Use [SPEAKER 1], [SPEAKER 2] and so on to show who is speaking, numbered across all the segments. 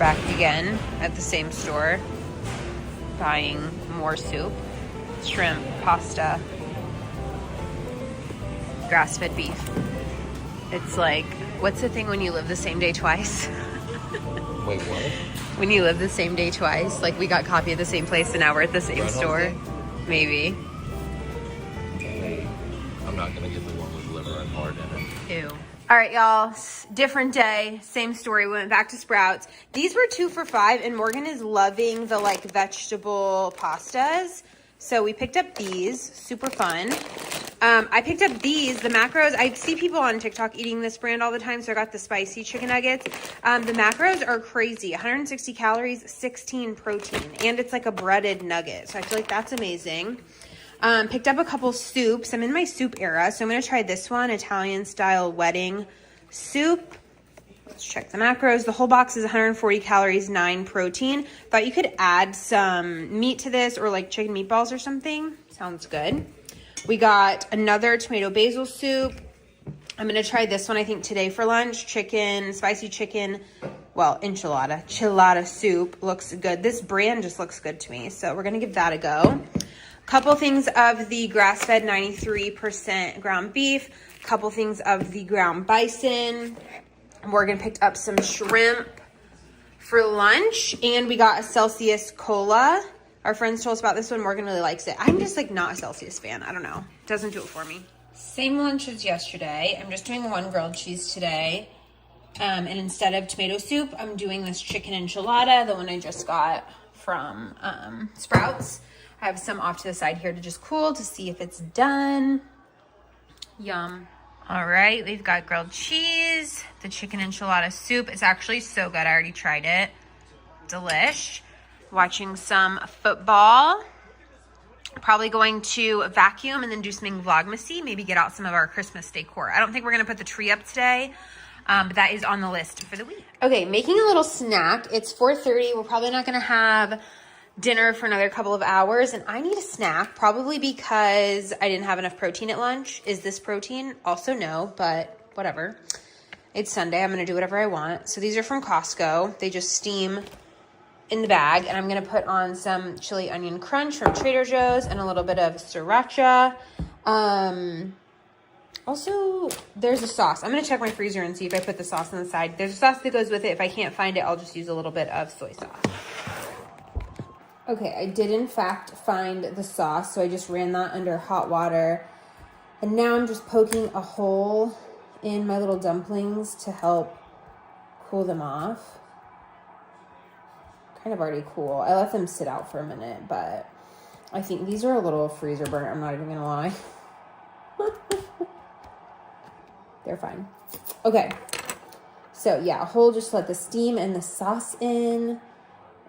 [SPEAKER 1] back again at the same store, buying more soup, shrimp, pasta, grass-fed beef. It's like, what's the thing when you live the same day twice?
[SPEAKER 2] Wait, what?
[SPEAKER 1] When you live the same day twice, like we got coffee at the same place and now we're at the same store. Maybe.
[SPEAKER 2] I'm not gonna get the one with liver and heart in it.
[SPEAKER 1] Ew. All right, y'all, different day, same story. We went back to Sprouts. These were 2 for $5 and Morgan is loving the like vegetable pastas. So we picked up these, super fun. I picked up these, the macros. I see people on TikTok eating this brand all the time, so I got the spicy chicken nuggets. The macros are crazy, 160 calories, 16 protein, and it's like a breaded nugget. So I feel like that's amazing. Picked up a couple soups. I'm in my soup era, so I'm going to try this one, Italian style wedding soup. Let's check the macros. The whole box is 140 calories, 9 protein. Thought you could add some meat to this or like chicken meatballs or something. Sounds good. We got another tomato basil soup. I'm going to try this one, I think, today for lunch. Spicy chicken, well, enchilada soup. Looks good. This brand just looks good to me, so we're going to give that a go. Couple things of the grass-fed 93% ground beef. Couple things of the ground bison. Morgan picked up some shrimp for lunch, and we got a Celsius cola. Our friends told us about this one. Morgan really likes it. I'm just like not a Celsius fan. I don't know. Doesn't do it for me. Same lunch as yesterday. I'm just doing one grilled cheese today. And instead of tomato soup, I'm doing this chicken enchilada, the one I just got from Sprouts. I have some off to the side here to just cool to see if it's done. Yum. All right, we've got grilled cheese, the chicken enchilada soup. It's actually so good. I already tried it. Delish. Watching some football. Probably going to vacuum and then do something Vlogmasy. Maybe get out some of our Christmas decor. I don't think we're going to put the tree up today, but that is on the list for the week. Okay, making a little snack. It's 4:30. We're probably not going to have dinner for another couple of hours, and I need a snack, probably because I didn't have enough protein at lunch. Is this protein? Also no, but whatever. It's Sunday. I'm going to do whatever I want. So these are from Costco. They just steam in the bag, and I'm going to put on some chili onion crunch from Trader Joe's and a little bit of sriracha. Also, there's a sauce. I'm going to check my freezer and see if I put the sauce on the side. There's a sauce that goes with it. If I can't find it, I'll just use a little bit of soy sauce. Okay, I did in fact find the sauce, so I just ran that under hot water. And now I'm just poking a hole in my little dumplings to help cool them off. Kind of already cool. I let them sit out for a minute, but I think these are a little freezer burnt. I'm not even gonna lie. They're fine. Okay, so yeah, a hole, just let the steam and the sauce in.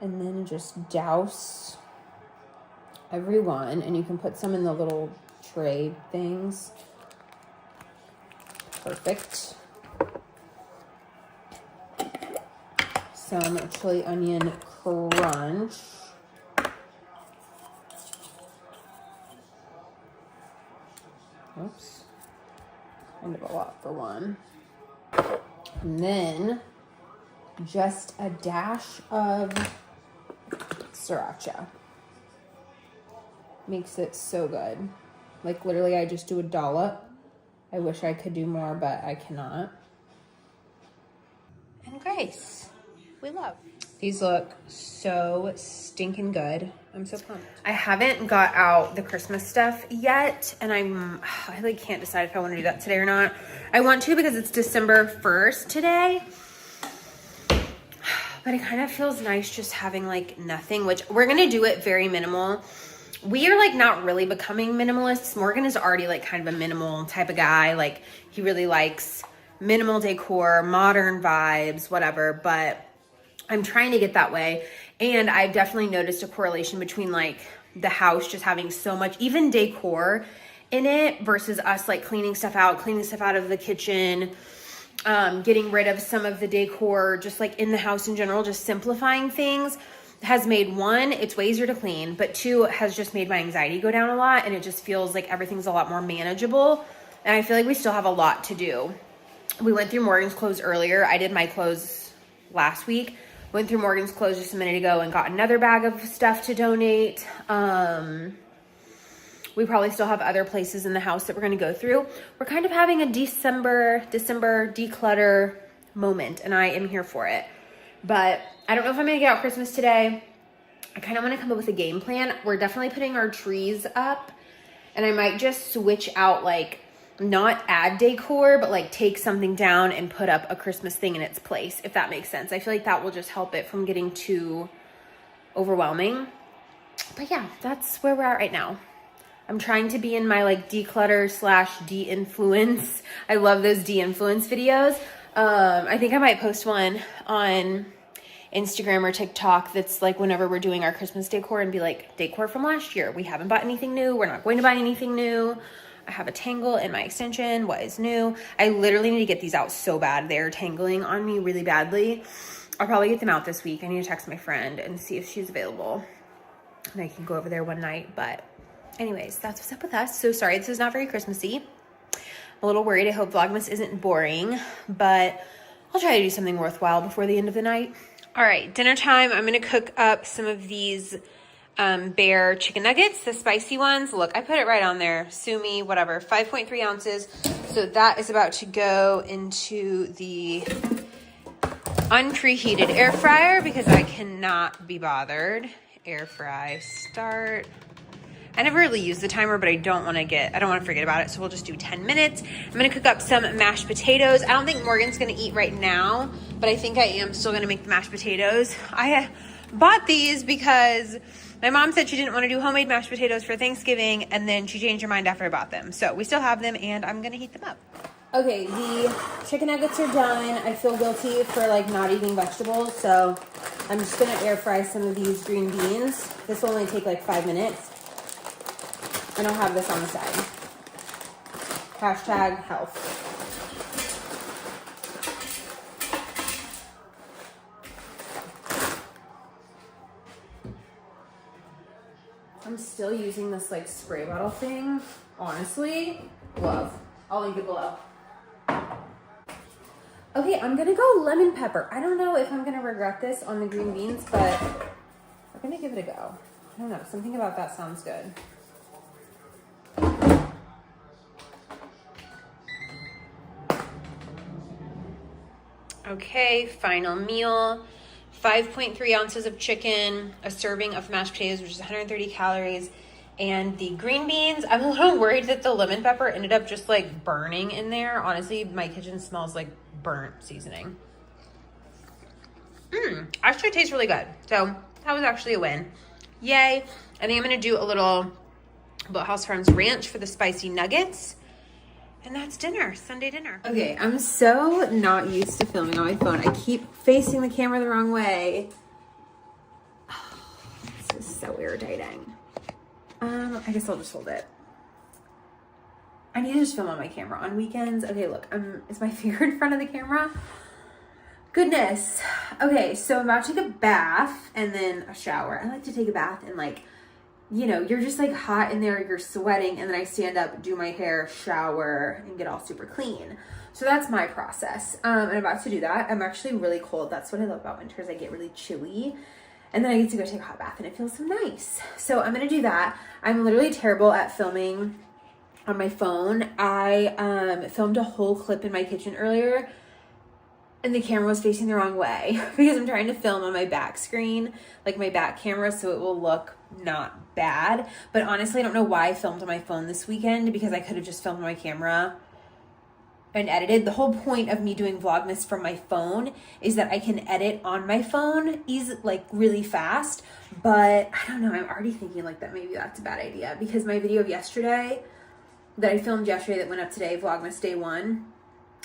[SPEAKER 1] And then just douse every one. And you can put some in the little tray things. Perfect. Some chili onion crunch. Oops. Kind of a lot for one. And then just a dash of sriracha. Makes it so good. Like literally I just do a dollop. I wish I could do more, but I cannot. And Grace, we love. These look so stinking good. I'm so pumped. I haven't got out the Christmas stuff yet, and I like can't decide if I want to do that today or not. I want to because it's December 1st today. But it kind of feels nice just having like nothing, which we're going to do it very minimal. We are like not really becoming minimalists. Morgan is already like kind of a minimal type of guy. Like he really likes minimal decor, modern vibes, whatever. But I'm trying to get that way. And I've definitely noticed a correlation between like the house just having so much, even decor in it versus us like cleaning stuff out of the kitchen. Getting rid of some of the decor, just like in the house in general, just simplifying things has made, one, it's way easier to clean, but two, has just made my anxiety go down a lot, and it just feels like everything's a lot more manageable, and I feel like we still have a lot to do. We went through Morgan's clothes earlier. I did my clothes last week, Went through Morgan's Clothes just a minute ago and got another bag of stuff to donate. We probably still have other places in the house that we're going to go through. We're kind of having a December declutter moment, and I am here for it. But I don't know if I'm going to get out Christmas today. I kind of want to come up with a game plan. We're definitely putting our trees up, and I might just switch out, like, not add decor, but like take something down and put up a Christmas thing in its place, if that makes sense. I feel like that will just help it from getting too overwhelming. But yeah, that's where we're at right now. I'm trying to be in my like declutter / de-influence. I love those de-influence videos. I think I might post one on Instagram or TikTok that's like whenever we're doing our Christmas decor and be like, decor from last year. We haven't bought anything new. We're not going to buy anything new. I have a tangle in my extension. What is new? I literally need to get these out so bad. They're tangling on me really badly. I'll probably get them out this week. I need to text my friend and see if she's available. And I can go over there one night. But anyways, that's what's up with us. So sorry, this is not very Christmassy. I'm a little worried. I hope Vlogmas isn't boring. But I'll try to do something worthwhile before the end of the night. All right, dinner time. I'm going to cook up some of these Bear chicken nuggets, the spicy ones. Look, I put it right on there. Sue me, whatever. 5.3 ounces. So that is about to go into the unpreheated air fryer because I cannot be bothered. Air fry start. I never really use the timer, but I don't want to forget about it. So we'll just do 10 minutes. I'm going to cook up some mashed potatoes. I don't think Morgan's going to eat right now, but I think I am still going to make the mashed potatoes. I bought these because my mom said she didn't want to do homemade mashed potatoes for Thanksgiving, and then she changed her mind after I bought them. So we still have them, and I'm going to heat them up. Okay, the chicken nuggets are done. I feel guilty for like not eating vegetables, so I'm just going to air fry some of these green beans. This will only take like 5 minutes, and I'll have this on the side. Hashtag health. I'm still using this like spray bottle thing. Honestly, love. I'll link it below. Okay, I'm gonna go lemon pepper. I don't know if I'm gonna regret this on the green beans, but we're gonna give it a go. I don't know, something about that sounds good. Okay, final meal. 5.3 ounces of chicken, a serving of mashed potatoes, which is 130 calories, and the green beans. I'm a little worried that the lemon pepper ended up just like burning in there. Honestly, my kitchen smells like burnt seasoning. Actually tastes really good. So that was actually a win. Yay. I think I'm going to do a little Boathouse Farms ranch for the spicy nuggets. And that's dinner, Sunday dinner. Okay, I'm so not used to filming on my phone. I keep facing the camera the wrong way. Oh, this is so irritating. I guess I'll just hold it. I need to just film on my camera on weekends. Okay, look, is my finger in front of the camera? Goodness. Okay, so I'm about to take a bath and then a shower. I like to take a bath and like, you know, you're just like hot in there, you're sweating, and then I stand up, do my hair, shower, and get all super clean. So that's my process. I'm about to do that. I'm actually really cold. That's what I love about winters. I get really chilly, and then I get to go take a hot bath, and it feels so nice. So I'm gonna do that. I'm literally terrible at filming on my phone. I filmed a whole clip in my kitchen earlier, and the camera was facing the wrong way because I'm trying to film on my back screen, like my back camera, so it will look not bad. But honestly, I don't know why I filmed on my phone this weekend because I could have just filmed on my camera and edited. The whole point of me doing Vlogmas from my phone is that I can edit on my phone like really fast. But I don't know, I'm already thinking like that maybe that's a bad idea because my video of yesterday that I filmed yesterday that went up today, Vlogmas Day 1,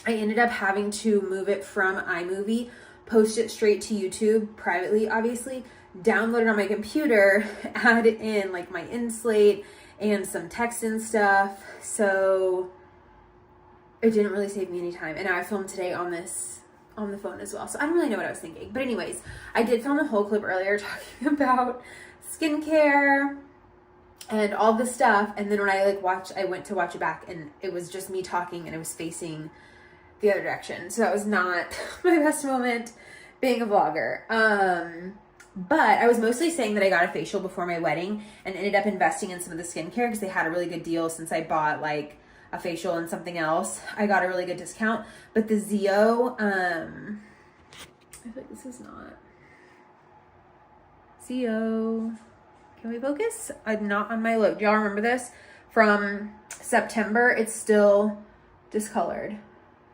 [SPEAKER 1] I ended up having to move it from iMovie, post it straight to YouTube privately, obviously, download it on my computer, add in like my in-slate and some text and stuff. So it didn't really save me any time. And now I filmed today on the phone as well. So I don't really know what I was thinking. But anyways, I did film a whole clip earlier talking about skincare and all this stuff. And then when I went to watch it back and it was just me talking and it was facing the other direction. So that was not my best moment. being a vlogger. But I was mostly saying that I got a facial before my wedding and ended up investing in some of the skincare because they had a really good deal since I bought like a facial and something else. I got a really good discount. But the Zio, I feel like this is not. Zio, can we focus? I'm not on my look. Do y'all remember this? From September, it's still discolored.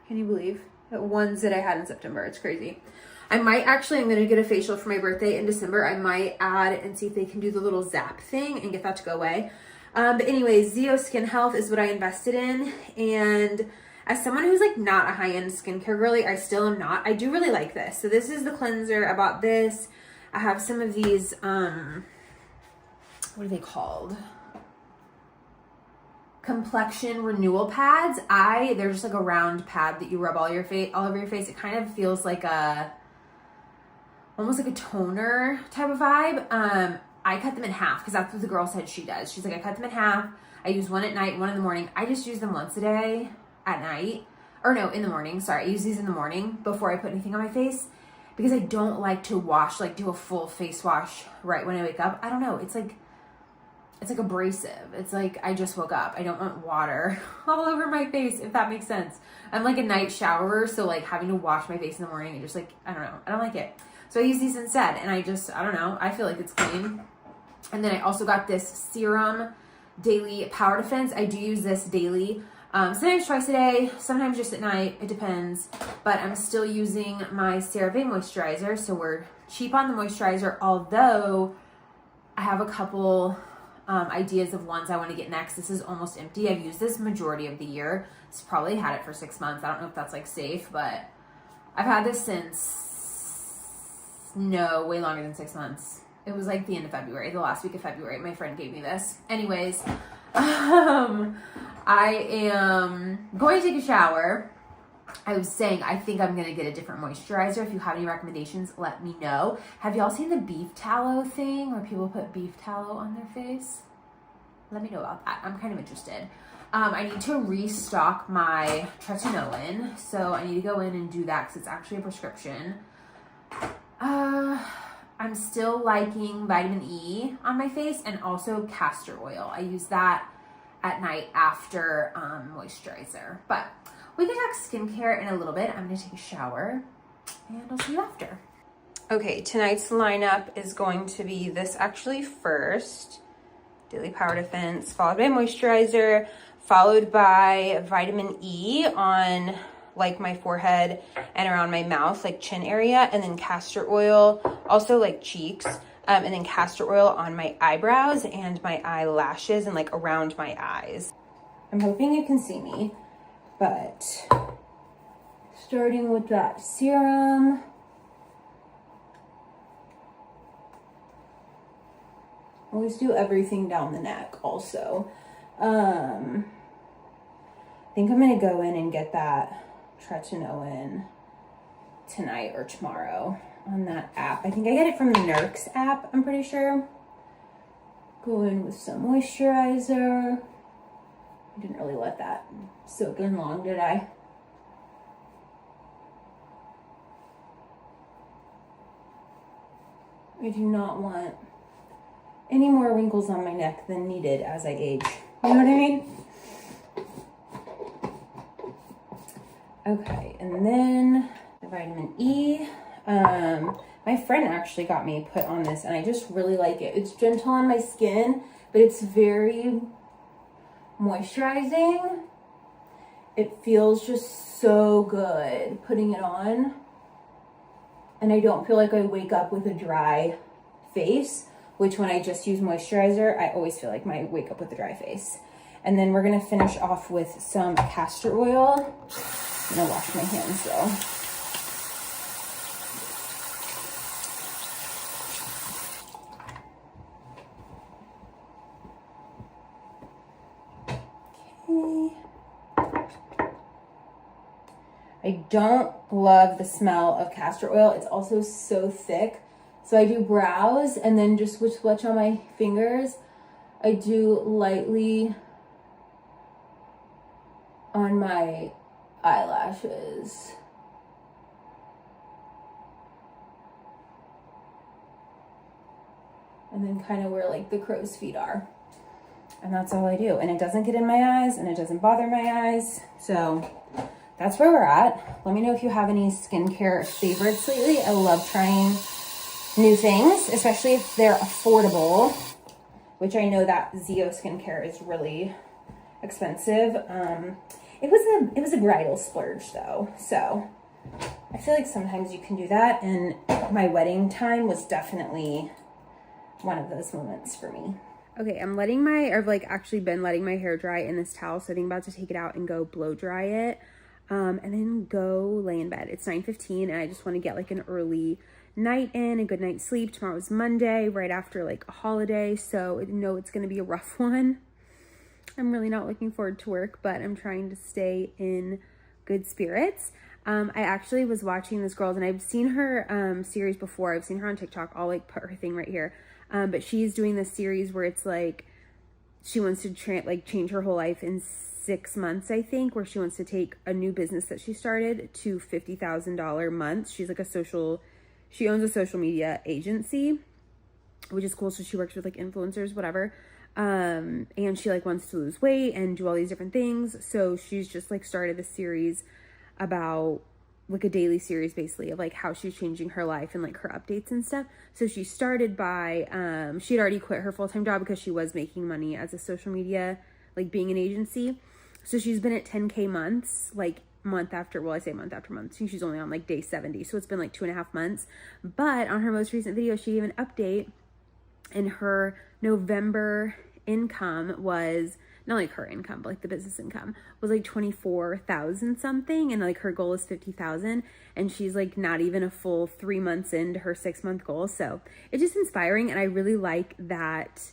[SPEAKER 1] Can you believe? The ones that I had in September. It's crazy. I'm going to get a facial for my birthday in December. I might add and see if they can do the little zap thing and get that to go away. But anyways, Zio Skin Health is what I invested in. And as someone who's like not a high-end skincare girly, I still am not. I do really like this. So this is the cleanser. I bought this. I have some of these, what are they called? Complexion renewal pads. They're just like a round pad that you rub all over your face. It kind of feels like almost like a toner type of vibe. I cut them in half because that's what the girl said she does. She's like, I cut them in half. I use one at night, one in the morning. I just use them once a day at night. Or no, in the morning. Sorry, I use these in the morning before I put anything on my face because I don't like to wash, like do a full face wash right when I wake up. I don't know. It's like abrasive. It's like I just woke up. I don't want water all over my face, if that makes sense. I'm like a night showerer, so like having to wash my face in the morning and just like, I don't know. I don't like it. So I use these instead, and I don't know. I feel like it's clean. And then I also got this Serum Daily Power Defense. I do use this daily. Sometimes twice a day, sometimes just at night. It depends. But I'm still using my CeraVe moisturizer, so we're cheap on the moisturizer, although I have a couple ideas of ones I want to get next. This is almost empty. I've used this majority of the year. It's probably had it for 6 months. I don't know if that's like safe, but I've had this since, no, way longer than 6 months. It was like the end of February, the last week of February. My friend gave me this. Anyways, I am going to take a shower. I was saying, I think I'm going to get a different moisturizer. If you have any recommendations, let me know. Have y'all seen the beef tallow thing where people put beef tallow on their face? Let me know about that. I'm kind of interested. I need to restock my tretinoin. So I need to go in and do that because it's actually a prescription. I'm still liking vitamin E on my face and also castor oil. I use that at night after moisturizer. But we can talk skincare in a little bit. I'm going to take a shower and I'll see you after. Okay, tonight's lineup is going to be this actually first. Daily Power Defense, followed by moisturizer, followed by vitamin E on like my forehead and around my mouth, like chin area, and then castor oil, also like cheeks, and then castor oil on my eyebrows and my eyelashes and like around my eyes. I'm hoping you can see me, but starting with that serum. Always do everything down the neck also. I think I'm gonna go in and get that tretinoin tonight or tomorrow on that app. I think I get it from the Nurx app, I'm pretty sure. Go in with some moisturizer. I didn't really let that soak in long, did I? I do not want any more wrinkles on my neck than needed as I age. You know what I mean? Okay, and then the vitamin E. My friend actually got me put on this, and I just really like it. It's gentle on my skin, but it's very moisturizing. It feels just so good putting it on, and I don't feel like I wake up with a dry face, which when I just use moisturizer, I always feel like I wake up with a dry face. And then we're gonna finish off with some castor oil. I'm gonna wash my hands though. Okay. I don't love the smell of castor oil. It's also so thick. So I do brows and then just switch on my fingers. I do lightly on my eyelashes. and then kind of where like the crow's feet are. And that's all I do. And it doesn't get in my eyes and it doesn't bother my eyes. So that's where we're at. Let me know if you have any skincare favorites lately. I love trying new things, especially if they're affordable, which I know that Zio skincare is really expensive. It was a bridal splurge though. So I feel like sometimes you can do that. And my wedding time was definitely one of those moments for me. Okay, I've actually been letting my hair dry in this towel, so I think I'm about to take it out and go blow dry it, and then go lay in bed. It's 9:15, and I just want to get like an early night in, a good night's sleep. Tomorrow's Monday, right after like a holiday, so I know it's going to be a rough one. I'm really not looking forward to work, but I'm trying to stay in good spirits. I actually was watching this girl, and I've seen her series before. I've seen her on TikTok. I'll like put her thing right here. But she's doing this series where it's like she wants to change her whole life in 6 months, I think, where she wants to take a new business that she started to $50,000 months. She's like she owns a social media agency, which is cool. So she works with like influencers, whatever. And she like wants to lose weight and do all these different things. So she's just like started this series about like a daily series basically of like how she's changing her life and like her updates and stuff. So she started by, she had already quit her full-time job because she was making money as a social media, like being an agency. So she's been at 10K months, like month after month. I think she's only on like day 70. So it's been like 2.5 months. But on her most recent video, she gave an update, and her November income was, not like her income, but like the business income was like 24,000 something. And like her goal is 50,000. And she's like not even a full 3 months into her 6-month goal. So it's just inspiring. And I really like that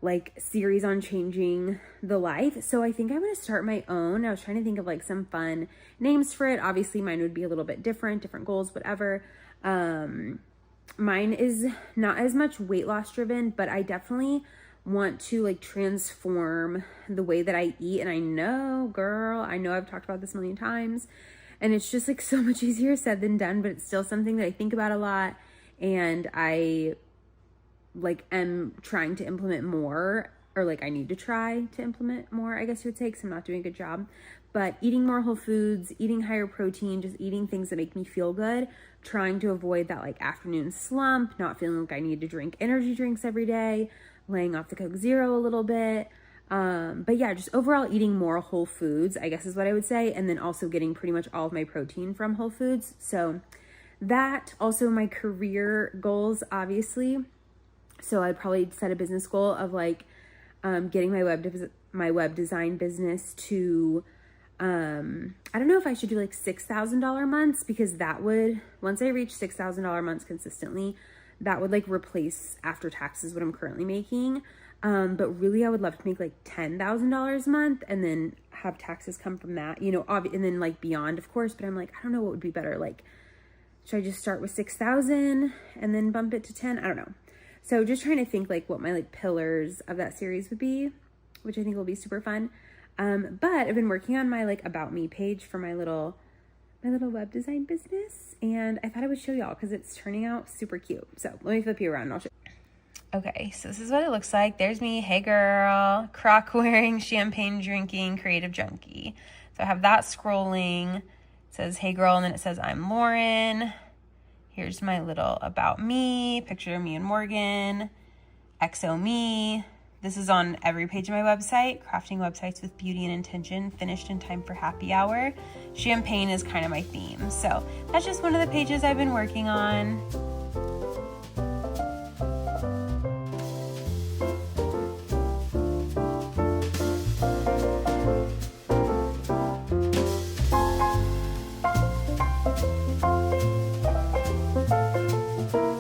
[SPEAKER 1] like series on changing the life. So I think I'm going to start my own. I was trying to think of like some fun names for it. Obviously mine would be a little bit different goals, whatever. Mine is not as much weight loss driven, but I definitely want to like transform the way that I eat. And I know, girl, I've talked about this a million times, and it's just like so much easier said than done, but it's still something that I think about a lot, and I like am trying to implement more, or like I need to try to implement more, I guess you would say, because I'm not doing a good job. But eating more whole foods, eating higher protein, just eating things that make me feel good, trying to avoid that like afternoon slump, not feeling like I need to drink energy drinks every day, laying off the Coke Zero a little bit. But yeah, just overall eating more whole foods, I guess is what I would say. And then also getting pretty much all of my protein from whole foods. So that, also my career goals, obviously. So I'd probably set a business goal of like getting my web design business to, I don't know if I should do like $6,000 months, because that would, once I reach $6,000 months consistently, that would like replace after taxes what I'm currently making. But really I would love to make like $10,000 a month and then have taxes come from that, you know, and then like beyond, of course. But I'm like, I don't know what would be better. Like, should I just start with 6,000 and then bump it to 10? I don't know. So just trying to think like what my like pillars of that series would be, which I think will be super fun. But I've been working on my like about me page for my little web design business, and I thought I would show y'all because it's turning out super cute. So let me flip you around and I'll show you. Okay, so this is what it looks like. There's me, hey girl, croc wearing, champagne drinking, creative junkie. So I have that scrolling. It says hey girl, and then it says I'm Lauren. Here's my little about me, picture of me and Morgan, XO me. This is on every page of my website, crafting websites with beauty and intention, finished in time for happy hour. Champagne is kind of my theme. So that's just one of the pages I've been working on.